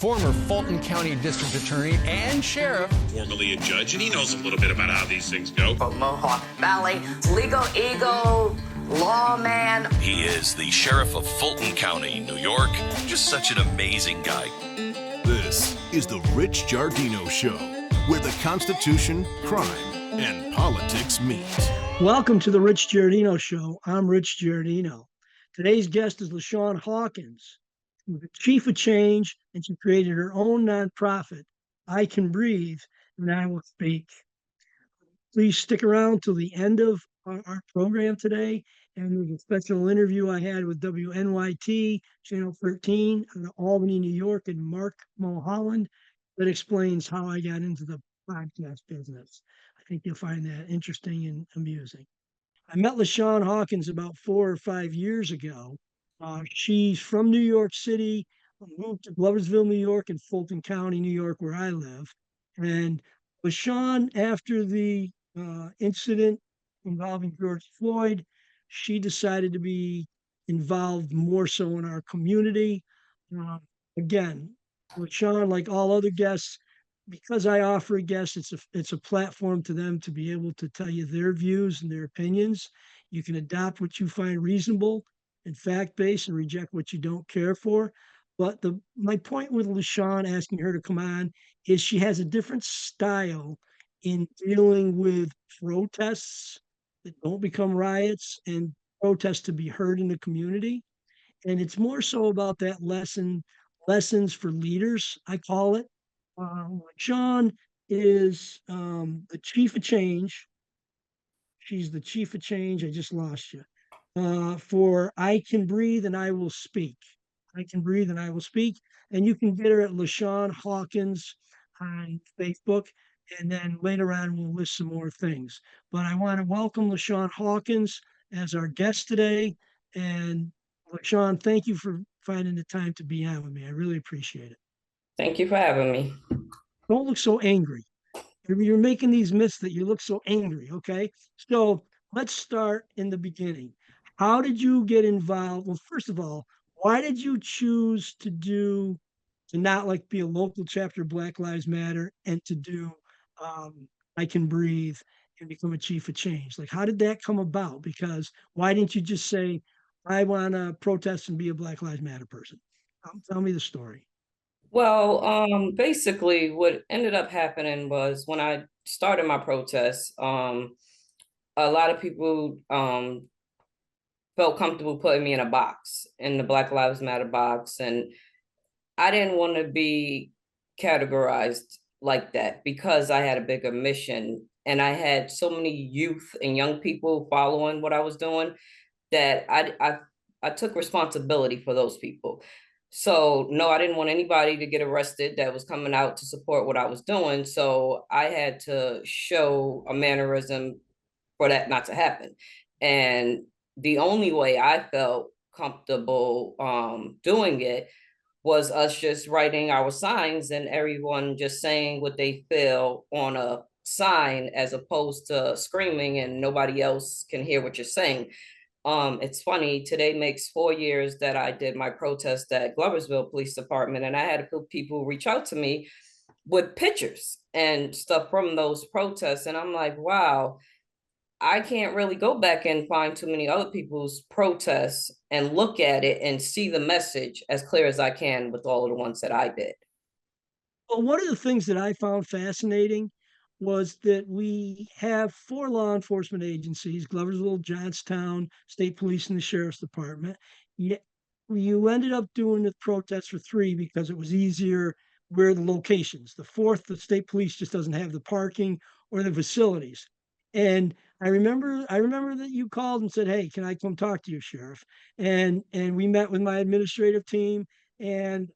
former Fulton County District Attorney and Sheriff. Formerly a judge, and he knows a little bit about how these things go. From Mohawk Valley, legal eagle, lawman. He is the Sheriff of Fulton County, New York. Just such an amazing guy. This is the Rich Giardino Show, where the Constitution, crime, and politics meet. Welcome to the Rich Giardino Show. I'm Rich Giardino. Today's guest is Lawshawn Hawkins, who's the chief of change, and she created her own nonprofit, I Can Breathe, and I Will Speak. Please stick around till the end of our program today, and there's a special interview I had with WNYT, Channel 13, in Albany, New York, and Mark Mulholland that explains how I got into the podcast business. I think you'll find that interesting and amusing. I met Lawshawn Hawkins about 4 or 5 years ago. She's from New York City, moved to Gloversville, New York, and Fulton County, New York, where I live. And Lawshawn, after the incident involving George Floyd, she decided to be involved more so in our community. Again, Lawshawn, like all other guests, because I offer a guest, it's a platform to them to be able to tell you their views and their opinions. You can adopt what you find reasonable and fact-based and reject what you don't care for. But my point with Lawshawn asking her to come on is she has a different style in dealing with protests that don't become riots and protests to be heard in the community. And it's more so about that lessons for leaders, I call it. Lawshawn is the chief of change. She's the chief of change. I just lost you. For I Can Breathe and I Will Speak. I Can Breathe and I Will Speak. And you can get her at Lawshawn Hawkins on Facebook. And then later on, we'll list some more things. But I want to welcome Lawshawn Hawkins as our guest today. And Lawshawn, thank you for finding the time to be on with me. I really appreciate it. Thank you for having me. Don't look so angry. You're making these myths that you look so angry, okay? So let's start in the beginning. How did you get involved? Well, first of all, why did you choose to not like be a local chapter of Black Lives Matter and to do I Can Breathe and become a chief of change? Like, how did that come about? Because why didn't you just say, I want to protest and be a Black Lives Matter person? Tell me the story. Well, basically what ended up happening was when I started my protest, a lot of people felt comfortable putting me in a box, in the Black Lives Matter box. And I didn't want to be categorized like that because I had a bigger mission. And I had so many youth and young people following what I was doing that I took responsibility for those people. So no, I didn't want anybody to get arrested that was coming out to support what I was doing. So I had to show a mannerism for that not to happen. And the only way I felt comfortable doing it was us just writing our signs and everyone just saying what they feel on a sign as opposed to screaming and nobody else can hear what you're saying. It's funny, today makes 4 years that I did my protest at Gloversville Police Department, and I had a few people reach out to me with pictures and stuff from those protests. And I'm like, wow, I can't really go back and find too many other people's protests and look at it and see the message as clear as I can with all of the ones that I did. Well, one of the things that I found fascinating was that we have 4 law enforcement agencies, Gloversville, Johnstown, State Police, and the Sheriff's Department. Yet you ended up doing the protests for 3 because it was easier where the locations. The 4th, the State Police just doesn't have the parking or the facilities. And I remember that you called and said, hey, can I come talk to you, Sheriff? And we met with my administrative team. And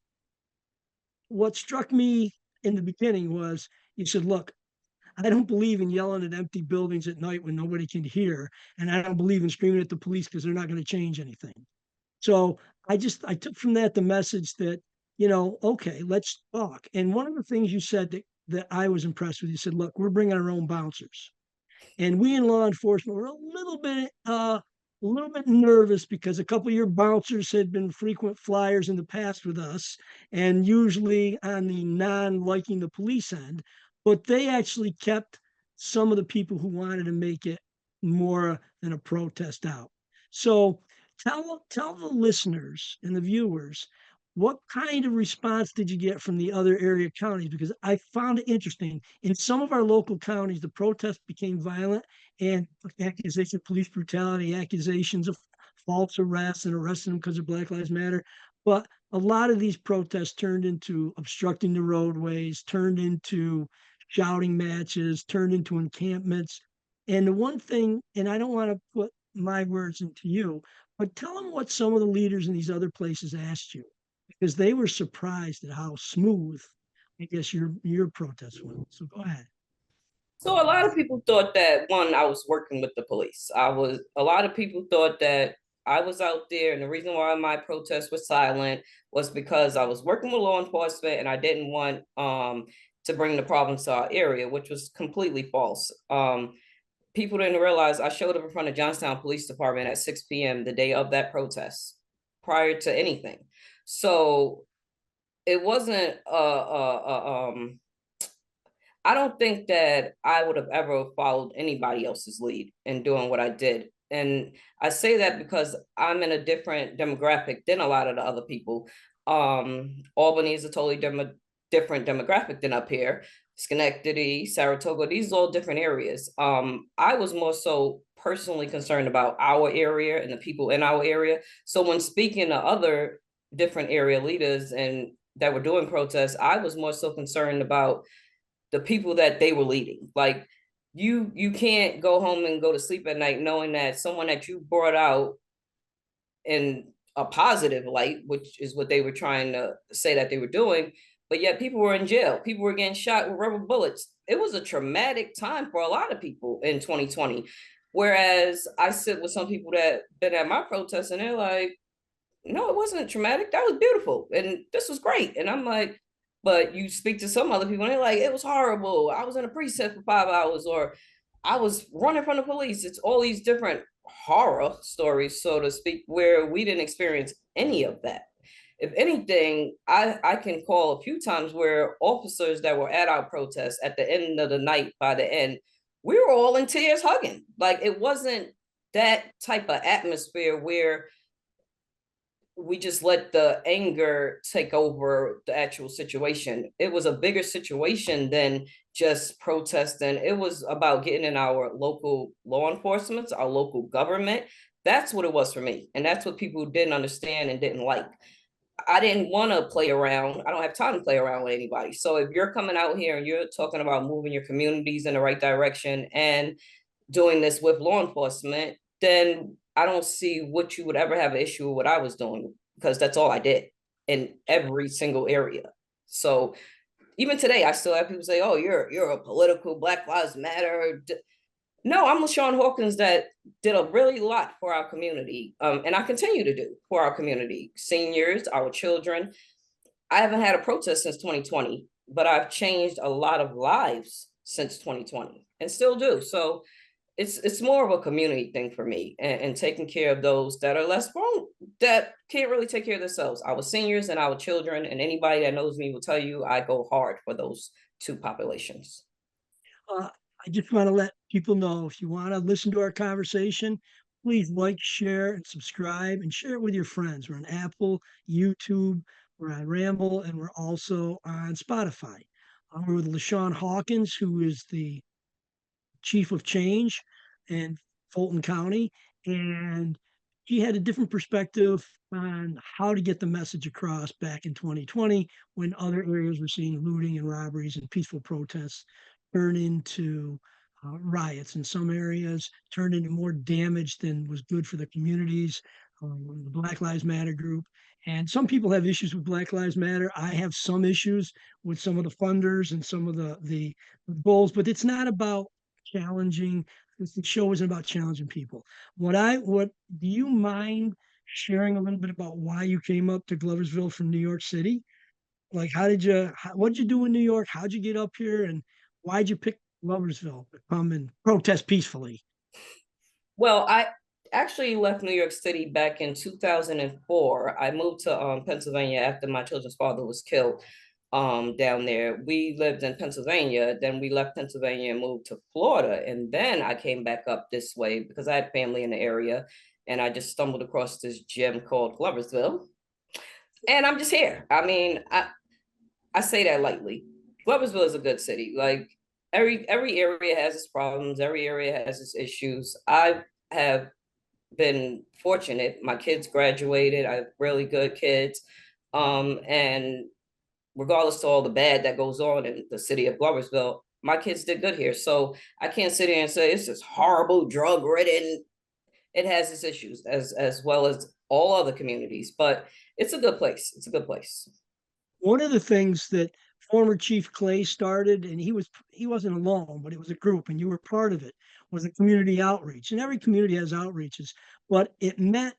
what struck me in the beginning was you said, look, I don't believe in yelling at empty buildings at night when nobody can hear. And I don't believe in screaming at the police because they're not going to change anything. So I took from that the message that, okay, let's talk. And one of the things you said that I was impressed with, you said, look, we're bringing our own bouncers. And we in law enforcement were a little bit a little bit nervous because a couple of your bouncers had been frequent flyers in the past with us, and usually on the non-liking the police end, but they actually kept some of the people who wanted to make it more than a protest out. So tell the listeners and the viewers, what kind of response did you get from the other area counties? Because I found it interesting. In some of our local counties, the protests became violent and accusations of police brutality, accusations of false arrests and arresting them because of Black Lives Matter. But a lot of these protests turned into obstructing the roadways, turned into shouting matches, turned into encampments. And the one thing, and I don't want to put my words into you, but tell them what some of the leaders in these other places asked you, because they were surprised at how smooth, I guess, your protest went. So go ahead. So a lot of people thought that, one, I was working with the police. A lot of people thought that I was out there, and the reason why my protest was silent was because I was working with law enforcement and I didn't want to bring the problems to our area, which was completely false. People didn't realize I showed up in front of Johnstown Police Department at 6 p.m. the day of that protest, prior to anything. So it wasn't I don't think that I would have ever followed anybody else's lead in doing what I did. And I say that because I'm in a different demographic than a lot of the other people. Albany is a totally different demographic than up here. Schenectady, Saratoga, these are all different areas. I was more so personally concerned about our area and the people in our area. So when speaking to other different area leaders and that were doing protests, I was more so concerned about the people that they were leading. Like, you can't go home and go to sleep at night knowing that someone that you brought out in a positive light, which is what they were trying to say that they were doing, but yet people were in jail. People were getting shot with rubber bullets. It was a traumatic time for a lot of people in 2020. Whereas I sit with some people that been at my protests and they're like, no, it wasn't traumatic. That was beautiful. And this was great. And I'm like, but you speak to some other people and they're like, it was horrible. I was in a precinct for 5 hours, or I was running from the police. It's all these different horror stories, so to speak, where we didn't experience any of that. If anything, I can call a few times where officers that were at our protest at the end of the night, by the end, we were all in tears hugging. Like, it wasn't that type of atmosphere where we just let the anger take over the actual situation. It was a bigger situation than just protesting. It was about getting in our local law enforcement, our local government. That's what it was for me. And that's what people didn't understand and didn't like. I didn't want to play around. I don't have time to play around with anybody. So if you're coming out here and you're talking about moving your communities in the right direction and doing this with law enforcement, then I don't see what you would ever have an issue with what I was doing, because that's all I did in every single area. So even today, I still have people say, oh, you're a political Black Lives Matter. No, I'm Lawshawn Hawkins that did a really lot for our community. And I continue to do for our community, seniors, our children. I haven't had a protest since 2020, but I've changed a lot of lives since 2020 and still do. So it's more of a community thing for me, and taking care of those that are less vulnerable, that can't really take care of themselves. Our seniors and our children, and anybody that knows me will tell you I go hard for those two populations. I just want to let people know, if you want to listen to our conversation, please like, share, and subscribe, and share it with your friends. We're on Apple, YouTube, we're on Ramble, and we're also on Spotify. We're with Lawshawn Hawkins, who is the chief of change in Fulton County, and he had a different perspective on how to get the message across back in 2020, when other areas were seeing looting and robberies and peaceful protests turn into riots. In some areas, turned into more damage than was good for the communities. The Black Lives Matter group. And some people have issues with Black Lives Matter. I have some issues with some of the funders and some of the goals, but it's not about challenging. The show isn't about challenging people. What do you mind sharing a little bit about why you came up to Gloversville from New York City? Like, what'd you do in New York? How'd you get up here? And why'd you pick Gloversville to come and protest peacefully? Well, actually left New York City back in 2004. I moved to Pennsylvania after my children's father was killed down there. We lived in Pennsylvania, then we left Pennsylvania and moved to Florida. And then I came back up this way because I had family in the area, and I just stumbled across this gym called Gloversville. And I'm just here. I mean, I say that lightly. Gloversville is a good city. Like every area has its problems, every area has its issues. I have been fortunate. My kids graduated. I have really good kids. And regardless of all the bad that goes on in the city of Gloversville, my kids did good here. So I can't sit here and say it's just horrible, drug ridden. It has its issues as well as all other communities, but it's a good place. It's a good place. One of the things that former Chief Clay started, and he wasn't alone, but it was a group, and you were part of it, was a community outreach. And every community has outreaches, but it meant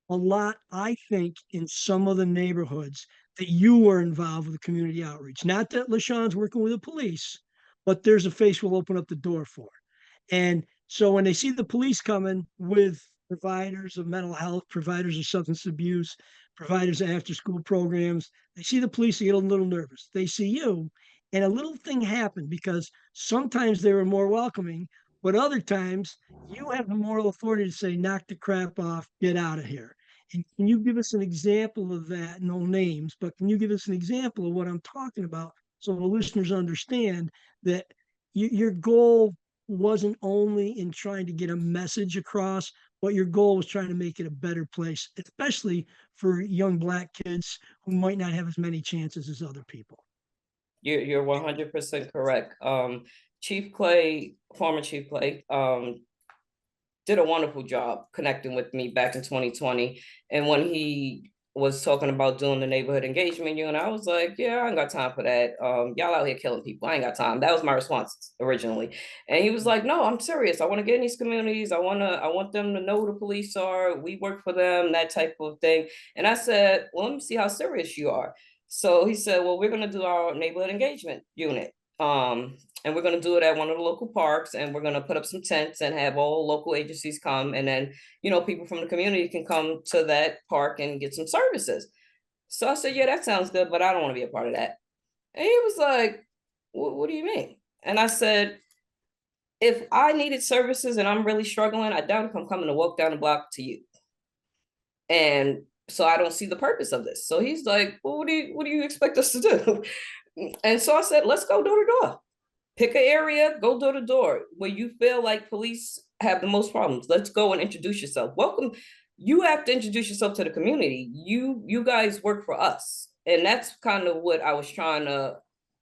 a lot, I think, in some of the neighborhoods that you were involved with community outreach. Not that Lawshawn's working with the police, but there's a face we'll open up the door for. And so when they see the police coming with providers of mental health, providers of substance abuse, providers of after school programs, they see the police, they get a little nervous. They see you, and a little thing happened because sometimes they were more welcoming, but other times you have the moral authority to say, knock the crap off, get out of here. And can you give us an example of that? No names, but can you give us an example of what I'm talking about so the listeners understand that your goal wasn't only in trying to get a message across, but your goal was trying to make it a better place, especially for young Black kids who might not have as many chances as other people. You're 100% correct. Chief Clay, former Chief Clay, did a wonderful job connecting with me back in 2020. And when he was talking about doing the neighborhood engagement unit, I was like, yeah, I ain't got time for that. Y'all out here killing people. I ain't got time. That was my response originally. And he was like, no, I'm serious. I want to get in these communities. I want them to know who the police are. We work for them, that type of thing. And I said, well, let me see how serious you are. So he said, well, we're going to do our neighborhood engagement unit. And we're going to do it at one of the local parks, and we're going to put up some tents and have all local agencies come. And then, people from the community can come to that park and get some services. So I said, yeah, that sounds good, but I don't want to be a part of that. And he was like, what do you mean? And I said, if I needed services and I'm really struggling, I doubt if I'm coming to walk down the block to you. And so I don't see the purpose of this. So he's like, well, what do you expect us to do? And so I said, let's go door to door. Pick an area, go door to door where you feel like police have the most problems. Let's go and introduce yourself. Welcome. You have to introduce yourself to the community. You guys work for us. And that's kind of what I was trying to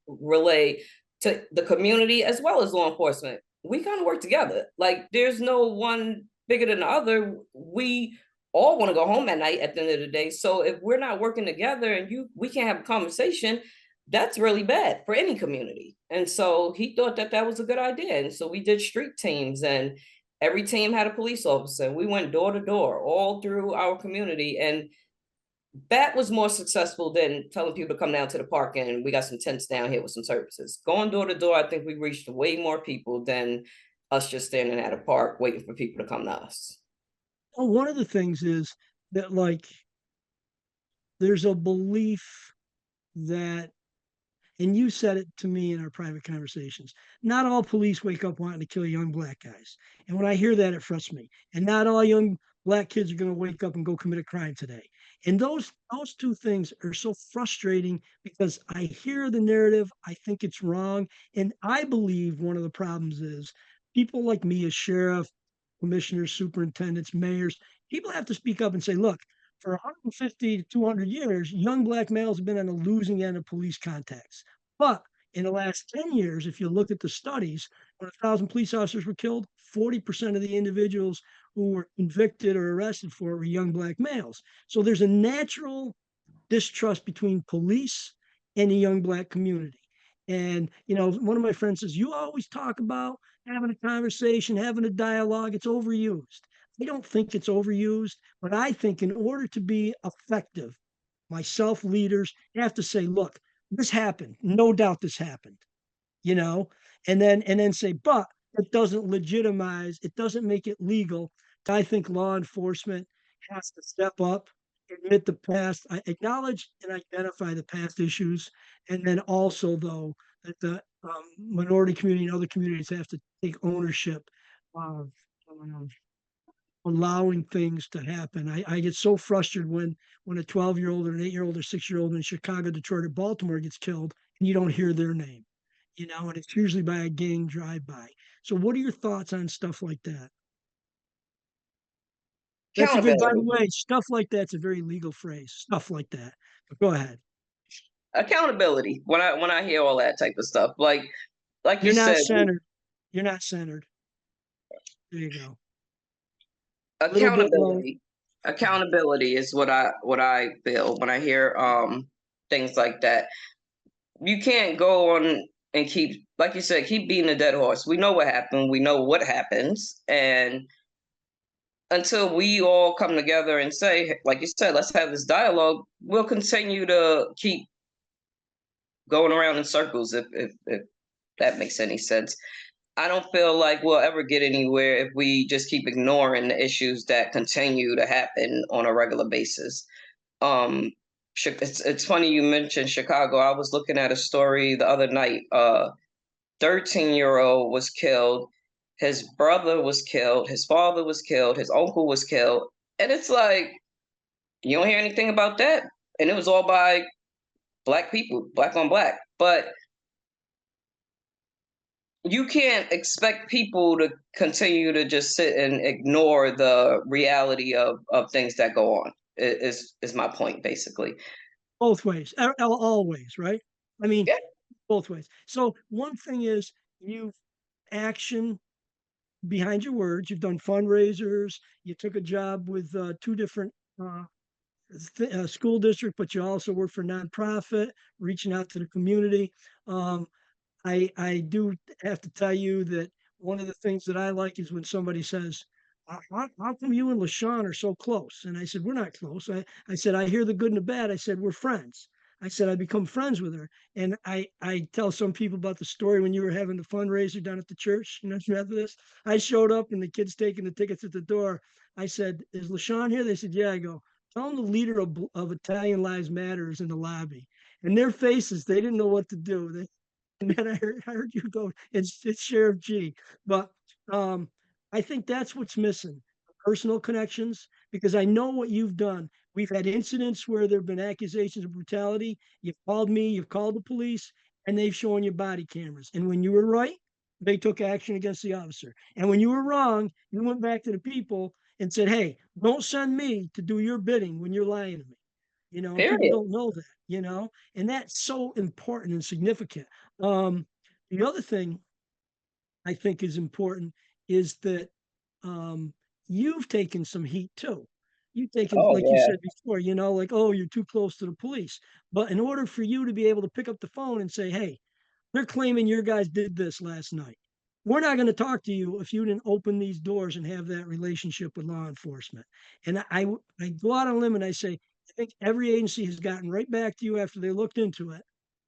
relay to the community as well as law enforcement. We kind of work together. Like there's no one bigger than the other. We all want to go home at night at the end of the day. So if we're not working together and we can't have a conversation, that's really bad for any community. And so he thought that was a good idea. And so we did street teams, and every team had a police officer. We went door to door all through our community. And that was more successful than telling people to come down to the park and we got some tents down here with some services. Going door to door, I think we reached way more people than us just standing at a park waiting for people to come to us. Well, one of the things is that, like, there's a belief that, and you said it to me in our private conversations, not all police wake up wanting to kill young Black guys. And when I hear that, it frustrates me. And not all young Black kids are going to wake up and go commit a crime today. And those two things are so frustrating because I hear the narrative, I think it's wrong. And I believe one of the problems is people like me as sheriff, commissioners, superintendents, mayors, people have to speak up and say, look, for 150 to 200 years, young Black males have been on the losing end of police contacts. But in the last 10 years, if you look at the studies, when 1,000 police officers were killed, 40% of the individuals who were convicted or arrested for it were young Black males. So there's a natural distrust between police and the young Black community. And, one of my friends says, you always talk about having a conversation, having a dialogue. It's overused. I don't think it's overused, but I think in order to be effective, myself, leaders have to say, look, this happened. No doubt this happened, and then say, but it doesn't legitimize, it doesn't make it legal I think law enforcement has to step up, admit the past, acknowledge and identify the past issues, and then also, though, that the minority community and other communities have to take ownership of allowing things to happen. I get so frustrated when a 12-year-old or an 8-year-old or 6-year-old in Chicago, Detroit, or Baltimore gets killed and you don't hear their name, and it's usually by a gang drive-by. So what are your thoughts on stuff like that? That's a good, by the Accountability. way, stuff like that's a very legal phrase, stuff like that. But go ahead. Accountability. When I hear all that type of stuff, like you You're not said, centered. You're not centered. There you go. A little bit low. accountability. Accountability is what I feel when I hear things like that. You can't go on and keep, like you said, keep beating a dead horse. We know what happened. We know what happens, and until we all come together and say, like you said, let's have this dialogue, we'll continue to keep going around in circles, if that makes any sense. I don't feel like we'll ever get anywhere if we just keep ignoring the issues that continue to happen on a regular basis. It's funny you mentioned Chicago. I was looking at a story the other night. 13-year-old was killed. His brother was killed. His father was killed. His uncle was killed. And it's like, you don't hear anything about that. And it was all by Black people, Black on Black. But you can't expect people to continue to just sit and ignore the reality of things that go on, is my point, basically. Both ways, always, right? I mean, Yeah. both ways. So one thing is you've action behind your words. You've done fundraisers. You took a job with two different school districts, but you also work for nonprofit, reaching out to the community. I do have to tell you that one of the things that I like is when somebody says, how come you and Lawshawn are so close? And I said, we're not close. I said, I hear the good and the bad. I said, we're friends. I said, I become friends with her. And I tell some people about the story when you were having the fundraiser down at the church, Methodist. I showed up and the kids taking the tickets at the door. I said, is Lawshawn here? They said, yeah. I go, tell them the leader of Italian Lives Matter is in the lobby. And their faces, they didn't know what to do. And then I heard you go, it's Sheriff G. But I think that's what's missing, personal connections, because I know what you've done. We've had incidents where there have been accusations of brutality. You've called me, you've called the police, and they've shown you body cameras. And when you were right, they took action against the officer. And when you were wrong, you went back to the people and said, hey, don't send me to do your bidding when you're lying to me. And people Period. don't know that, and that's so important and significant. The other thing I think is important is that you've taken some heat too. You've taken, Oh, like you yeah. said before, like, oh, you're too close to the police. But in order for you to be able to pick up the phone and say, hey, they're claiming your guys did this last night. We're not going to talk to you if you didn't open these doors and have that relationship with law enforcement. And I go out on a limb and I say, I think every agency has gotten right back to you after they looked into it.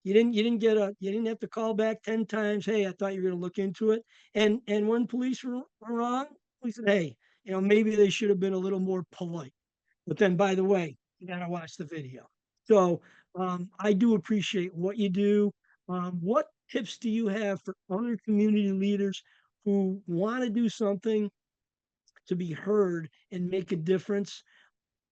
You didn't have to call back 10 times. Hey, I thought you were going to look into it. And when police were wrong, we said, hey, maybe they should have been a little more polite. But then, by the way, you got to watch the video. So I do appreciate what you do. What tips do you have for other community leaders who want to do something to be heard and make a difference,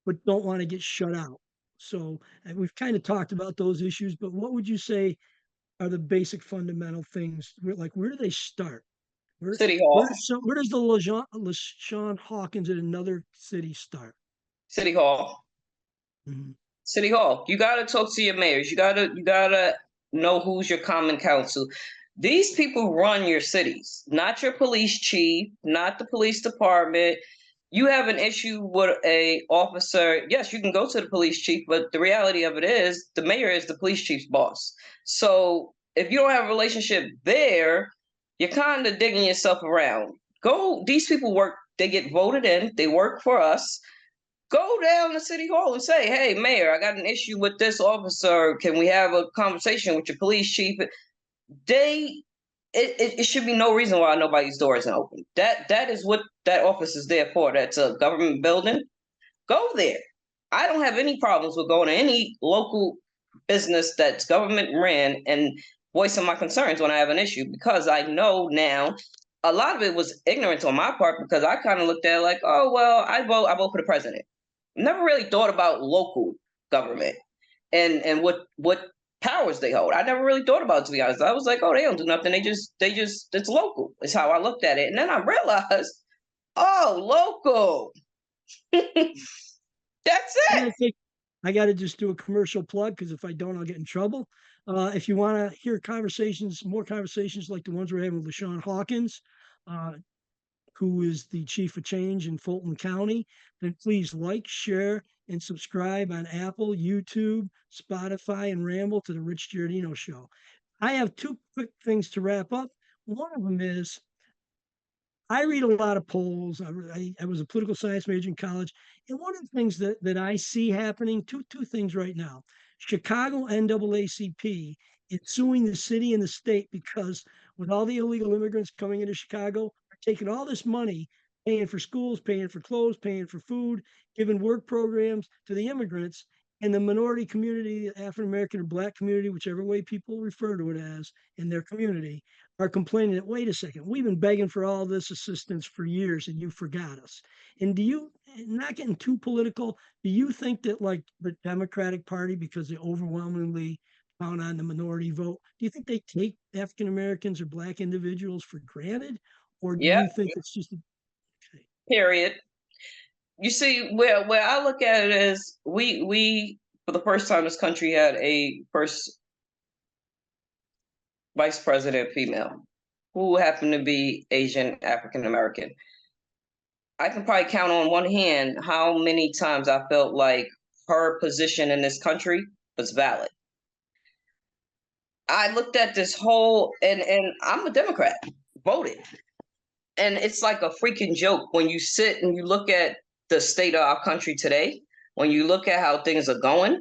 but don't want to get shut out? So we've kind of talked about those issues, but what would you say are the basic fundamental things? Where do they start? City Hall. Where does the Lawshawn Hawkins in another city start? City Hall. Mm-hmm. City Hall. You gotta talk to your mayors. You gotta know who's your common council. These people run your cities, not your police chief, not the police department. You have an issue with a officer. Yes, you can go to the police chief, but the reality of it is the mayor is the police chief's boss. So if you don't have a relationship there, you're kind of digging yourself around. These people work, they get voted in, they work for us. Go down to City Hall and say, hey, mayor, I got an issue with this officer. Can we have a conversation with your police chief? it should be no reason why nobody's door isn't open. That is what that office is there for. That's a government building. Go there. I don't have any problems with going to any local business that's government ran and voicing my concerns when I have an issue, because I know now a lot of it was ignorance on my part, because I kind of looked at it like, oh, well, I vote for the president. Never really thought about local government and what powers they hold. I never really thought about it, to be honest. I was like, oh, they don't do nothing. They just it's local. It's how I looked at it. And then I realized, oh, local. That's it. I think I got to just do a commercial plug, because if I don't, I'll get in trouble. If you want to hear more conversations like the ones we're having with Lawshawn Hawkins, who is the chief of change in Fulton County, then please like, share, and subscribe on Apple, YouTube, Spotify, and Ramble to the Rich Giardino Show. I have two quick things to wrap up. One of them is I read a lot of polls. I was a political science major in college. And one of the things that I see happening, two things right now. Chicago NAACP is suing the city and the state because with all the illegal immigrants coming into Chicago, they're taking all this money, paying for schools, paying for clothes, paying for food, giving work programs to the immigrants. And the minority community, African American or Black community, whichever way people refer to it as in their community, are complaining that, wait a second, we've been begging for all this assistance for years and you forgot us. And do you, not getting too political, do you think that like the Democratic Party, because they overwhelmingly count on the minority vote, do you think they take African Americans or Black individuals for granted? Or do you think it's just okay? Period. You see, where I look at it is we for the first time this country had a first vice president female who happened to be Asian African American. I can probably count on one hand how many times I felt like her position in this country was valid. I looked at this whole, and I'm a Democrat, voted. And it's like a freaking joke when you sit and you look at the state of our country today, when you look at how things are going.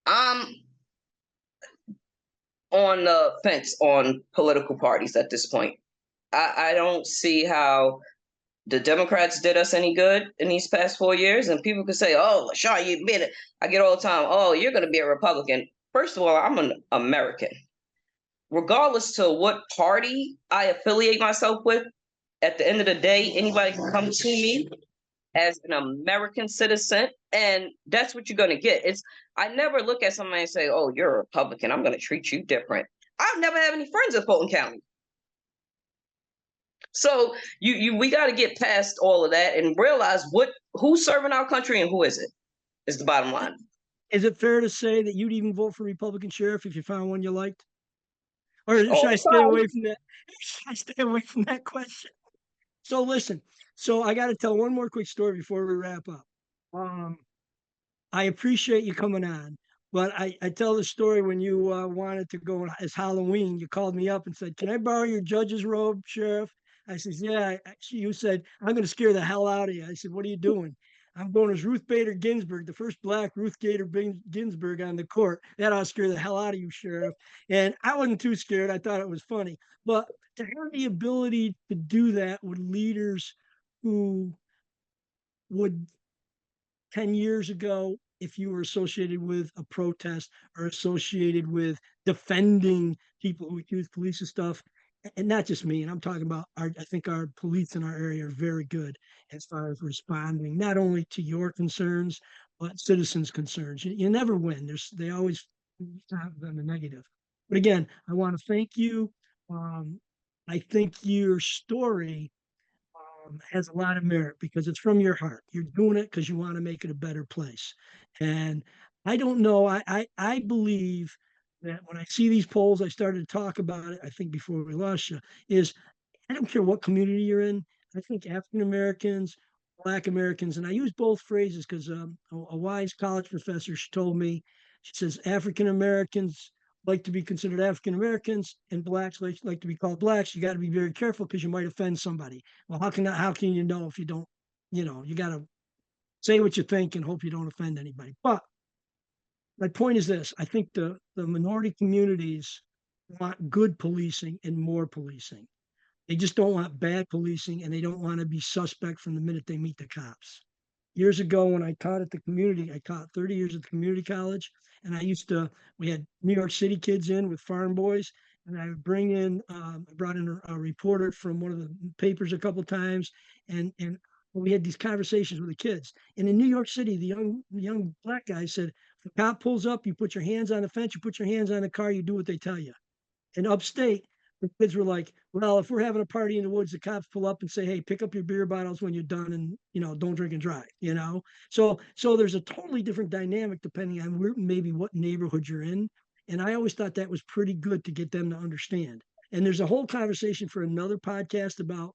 I'm on the fence on political parties at this point. I don't see how the Democrats did us any good in these past 4 years. And people could say, oh, Lawshawn, you been it. I get all the time, oh, you're going to be a Republican. First of all, I'm an American. Regardless to what party I affiliate myself with, at the end of the day, anybody can come to me as an American citizen, and that's what you're going to get. I never look at somebody and say, oh, you're a Republican, I'm going to treat you different. I've never had any friends in Fulton County. So we got to get past all of that and realize who's serving our country and who isn't, is the bottom line. Is it fair to say that you'd even vote for Republican sheriff if you found one you liked? Or should I stay away from that? Should I stay away from that question? So listen, I got to tell one more quick story before we wrap up. I appreciate you coming on, but I tell the story when you wanted to go as Halloween. You called me up and said, can I borrow your judge's robe, Sheriff? I said, yeah. You said, I'm going to scare the hell out of you. I said, what are you doing? I'm going as Ruth Bader Ginsburg, the first Black Ruth Bader Ginsburg on the court. That ought to scare the hell out of you, Sheriff. And I wasn't too scared. I thought it was funny. But to have the ability to do that with leaders who would 10 years ago, if you were associated with a protest or associated with defending people who accuse police of stuff, and not just me, and I'm talking about I think our police in our area are very good as far as responding, not only to your concerns, but citizens' concerns. You never win. They always have them the negative. But again, I want to thank you. I think your story has a lot of merit because it's from your heart. You're doing it because you want to make it a better place. And I don't know. I believe that when I see these polls, I started to talk about it, I think before we lost you, is I don't care what community you're in. I think African Americans, Black Americans, and I use both phrases because a wise college professor, she told me, she says, African Americans like to be considered African Americans and Blacks like to be called Blacks. You got to be very careful because you might offend somebody. Well, how can you know if you don't, you got to say what you think and hope you don't offend anybody. But my point is this: I think the minority communities want good policing and more policing. They just don't want bad policing, and they don't want to be suspect from the minute they meet the cops. Years ago, when I taught at the community, I taught 30 years at the community college, and we had New York City kids in with farm boys, and I would I brought in a reporter from one of the papers a couple times, and we had these conversations with the kids. And in New York City, the young black guy said, if the cop pulls up, you put your hands on the fence, you put your hands on the car, you do what they tell you. And upstate, the kids were like, well, if we're having a party in the woods, the cops pull up and say, hey, pick up your beer bottles when you're done and, don't drink and drive, So there's a totally different dynamic depending on maybe what neighborhood you're in. And I always thought that was pretty good to get them to understand. And there's a whole conversation for another podcast about,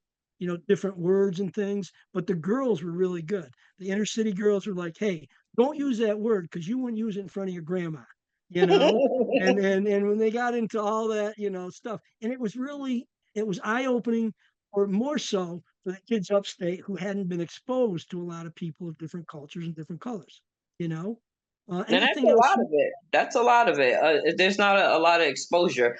different words and things, but the girls were really good. The inner city girls were like, hey, don't use that word because you wouldn't use it in front of your grandma. And when they got into all that, stuff, and it was eye-opening, or more so for the kids upstate who hadn't been exposed to a lot of people of different cultures and different colors, and that's a lot of it. That's a lot of it. There's not a lot of exposure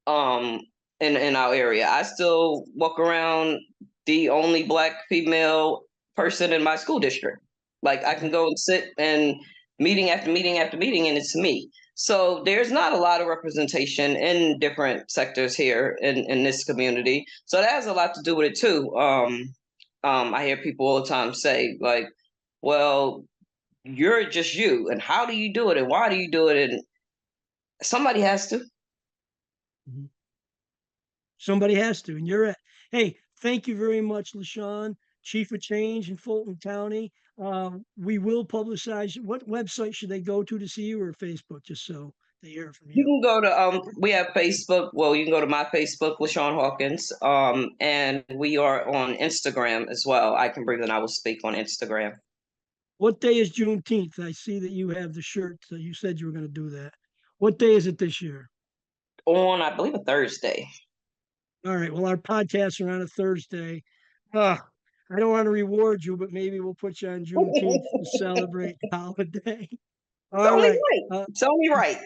in our area. I still walk around the only Black female person in my school district. Like, I can go and sit and meeting after meeting after meeting, and it's me. So there's not a lot of representation in different sectors here in this community. So that has a lot to do with it too. I hear people all the time say, like, well, you're just you, and how do you do it, and why do you do it? And somebody has to. Somebody has to, and you're at. Hey, thank you very much, Lawshawn, Chief of Change in Fulton County. We will publicize. What website should they go to see you, or Facebook, just so they hear from you? You can go to we have Facebook. Well, you can go to my Facebook, Lawshawn Hawkins, and we are on Instagram as well. I can bring that. I will speak on Instagram. What day is Juneteenth? I see that you have the shirt. So you said you were going to do that. What day is it this year? On, I believe, a Thursday. All right. Well, our podcasts are on a Thursday. I don't want to reward you, but maybe we'll put you on Juneteenth to celebrate the holiday. It's only right.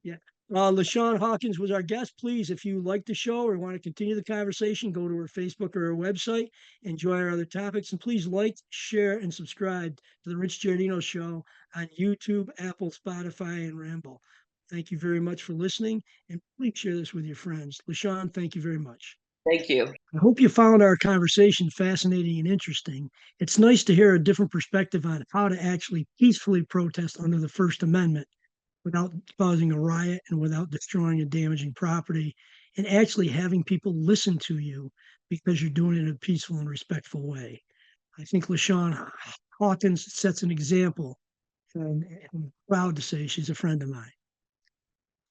Yeah. Lawshawn Hawkins was our guest. Please, if you like the show or want to continue the conversation, go to our Facebook or our website, enjoy our other topics, and please like, share, and subscribe to the Rich Giardino Show on YouTube, Apple, Spotify, and Ramble. Thank you very much for listening, and please share this with your friends. Lawshawn, thank you very much. Thank you. I hope you found our conversation fascinating and interesting. It's nice to hear a different perspective on how to actually peacefully protest under the First Amendment without causing a riot and without destroying and damaging property, and actually having people listen to you because you're doing it in a peaceful and respectful way. I think Lawshawn Hawkins sets an example, and I'm proud to say she's a friend of mine.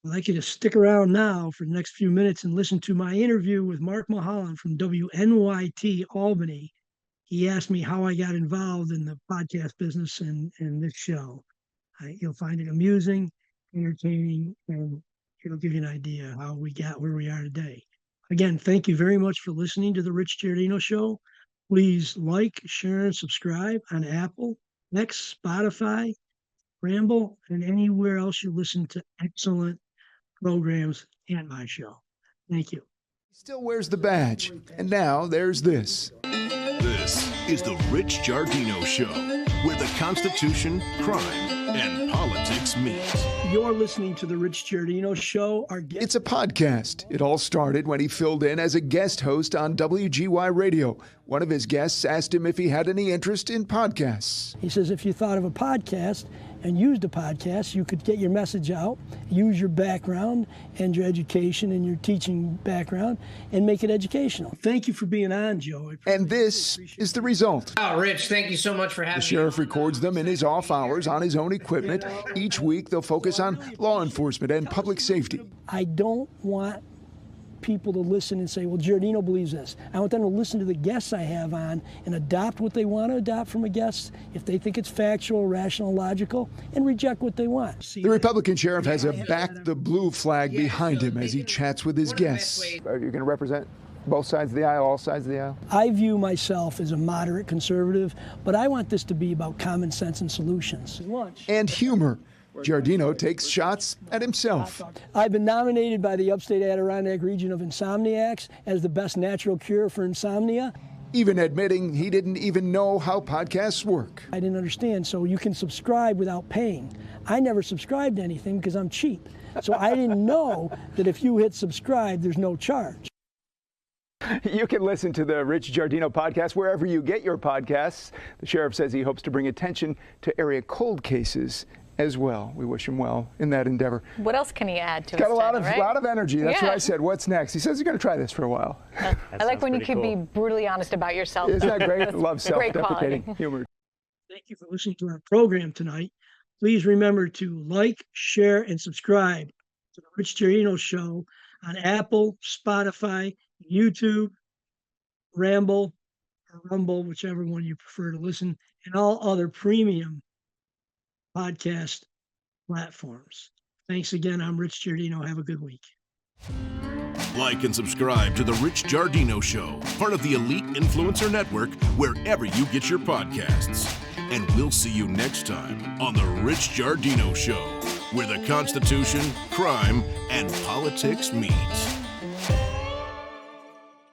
I'd like you to stick around now for the next few minutes and listen to my interview with Mark Mulholland from WNYT Albany. He asked me how I got involved in the podcast business and this show. You'll find it amusing, entertaining, and it'll give you an idea how we got where we are today. Again, thank you very much for listening to the Rich Giardino Show. Please like, share, and subscribe on Apple, X, Spotify, Ramble, and anywhere else you listen to excellent programs and my show. Thank you. He still wears the badge. And now there's this. This is the Rich Giardino Show, where the Constitution, crime, and politics meet. You're listening to the Rich Giardino Show. It's a podcast. It all started when he filled in as a guest host on WGY Radio. One of his guests asked him if he had any interest in podcasts. He says if you thought of a podcast and used a podcast, you could get your message out, use your background and your education and your teaching background, and make it educational. Thank you for being on, Joe. And this is the result. Oh, Rich, thank you so much for having me. The sheriff records them in his off hours on his own equipment. Each week, they'll focus on law enforcement and public safety. I don't want people to listen and say, well, Giardino believes this. I want them to listen to the guests I have on and adopt what they want to adopt from a guest if they think it's factual, rational, logical, and reject what they want. The Republican sheriff has a back the blue flag behind him as he chats with his guests. Are you going to represent both sides of the aisle, all sides of the aisle? I view myself as a moderate conservative, but I want this to be about common sense and solutions. And humor. Giardino takes shots at himself. I've been nominated by the Upstate Adirondack Region of Insomniacs as the best natural cure for insomnia. Even admitting he didn't even know how podcasts work. I didn't understand, so you can subscribe without paying. I never subscribed to anything because I'm cheap. So I didn't know that if you hit subscribe, there's no charge. You can listen to the Rich Giardino podcast wherever you get your podcasts. The sheriff says he hopes to bring attention to area cold cases as well. We wish him well in that endeavor. What else can he add to his Got a lot channel, of energy. That's what I said. What's next? He says he's going to try this for a while. I like when you can be brutally honest about yourself. Isn't that great? Love Great self-deprecating quality. humor. Thank you for listening to our program tonight. Please remember to like, share, and subscribe to the Rich Giardino Show on Apple, Spotify, YouTube, Ramble, or Rumble, whichever one you prefer to listen, and all other premium podcast platforms. Thanks again. I'm Rich Giardino. Have a good week. Like and subscribe to The Rich Giardino Show, part of the Elite Influencer Network, wherever you get your podcasts. And we'll see you next time on The Rich Giardino Show, where the Constitution, crime, and politics meet.